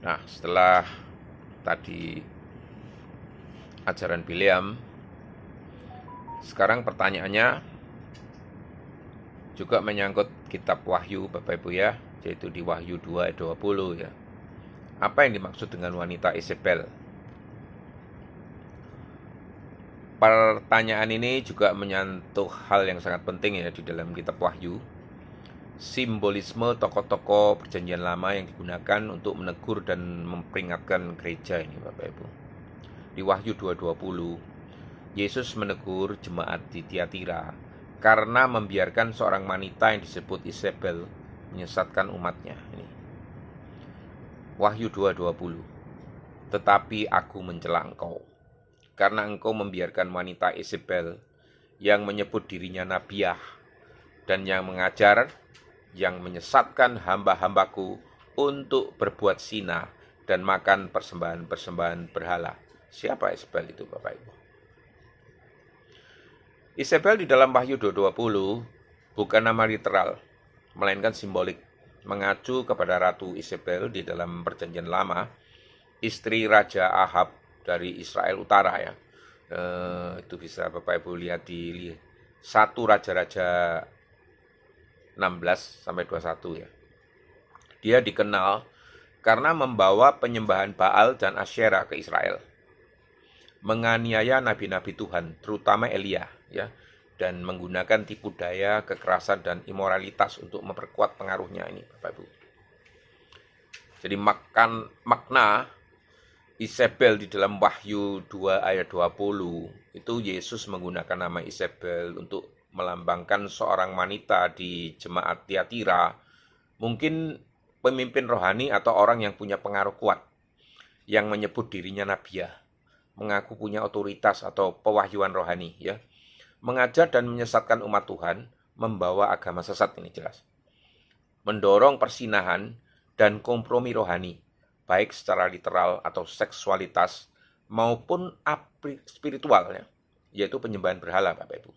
Nah, setelah tadi ajaran Bileam, sekarang pertanyaannya juga menyangkut kitab Wahyu, Bapak Ibu ya, yaitu di Wahyu 2 ayat 20 ya. Apa yang dimaksud dengan wanita Isabel? Pertanyaan ini juga menyentuh hal yang sangat penting ya di dalam kitab Wahyu. Simbolisme tokoh-tokoh perjanjian lama yang digunakan untuk menegur dan memperingatkan gereja ini Bapak Ibu. Di Wahyu 2:20, Yesus menegur jemaat di Tiatira karena membiarkan seorang wanita yang disebut Isabel menyesatkan umatnya. Ini Wahyu 2:20. Tetapi aku mencela engkau, karena engkau membiarkan wanita Isabel yang menyebut dirinya nabiah dan yang mengajar, yang menyesatkan hamba-hambaku untuk berbuat zina dan makan persembahan-persembahan berhala. Siapa Isabel itu Bapak Ibu? Isabel di dalam Wahyu 2:20 bukan nama literal, melainkan simbolik, mengacu kepada Ratu Isabel di dalam perjanjian lama, istri Raja Ahab dari Israel Utara ya. Itu bisa Bapak Ibu lihat di 1 Raja-Raja 16-21 ya. Dia dikenal karena membawa penyembahan Baal dan Asyera ke Israel, menganiaya nabi-nabi Tuhan, terutama Elia ya, dan menggunakan tipu daya, kekerasan dan imoralitas untuk memperkuat pengaruhnya ini Bapak Ibu. Jadi makna Isabel di dalam Wahyu 2 ayat 20 itu Yesus menggunakan nama Isabel untuk melambangkan seorang wanita di jemaat Tiatira, mungkin pemimpin rohani atau orang yang punya pengaruh kuat, yang menyebut dirinya nabiah, mengaku punya otoritas atau pewahyuan rohani ya, mengajar dan menyesatkan umat Tuhan, membawa agama sesat ini jelas, mendorong persinahan dan kompromi rohani, baik secara literal atau seksualitas maupun spiritual ya, yaitu penyembahan berhala Bapak Ibu.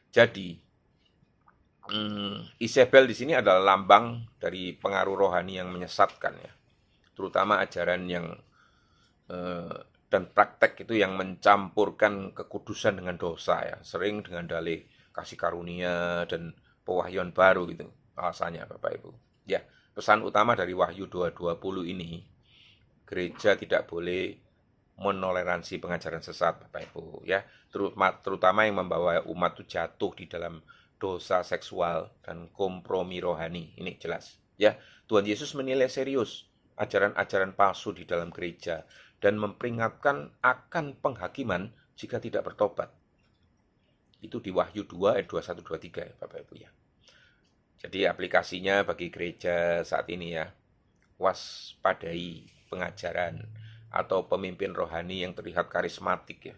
Jadi Isabel di sini adalah lambang dari pengaruh rohani yang menyesatkan ya, terutama ajaran yang dan praktek itu yang mencampurkan kekudusan dengan dosa ya, sering dengan dalih kasih karunia dan pewahyuan baru gitu alasannya Bapak Ibu. Ya, pesan utama dari Wahyu 2:20 ini, gereja tidak boleh menoleransi pengajaran sesat Bapak Ibu ya, terutama yang membawa umat itu jatuh di dalam dosa seksual dan kompromi rohani. Ini jelas ya. Tuhan Yesus menilai serius ajaran-ajaran palsu di dalam gereja dan memperingatkan akan penghakiman jika tidak bertobat. Itu di Wahyu 2 ayat 21-23 ya Bapak Ibu ya. Jadi aplikasinya bagi gereja saat ini ya, waspadai pengajaran atau pemimpin rohani yang terlihat karismatik ya,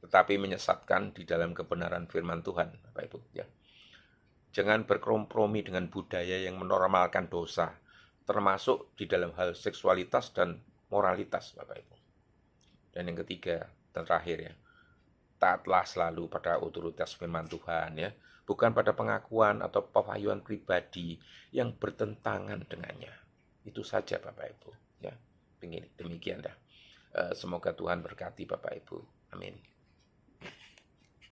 tetapi menyesatkan di dalam kebenaran firman Tuhan Bapak Ibu ya. Jangan berkompromi dengan budaya yang menormalkan dosa, termasuk di dalam hal seksualitas dan moralitas Bapak Ibu. Dan yang ketiga dan terakhir ya, taatlah selalu pada otoritas firman Tuhan ya, bukan pada pengakuan atau pewahyuan pribadi yang bertentangan dengannya. Itu saja Bapak Ibu ya. Demikian dah. Semoga Tuhan berkati Bapak Ibu. Amin.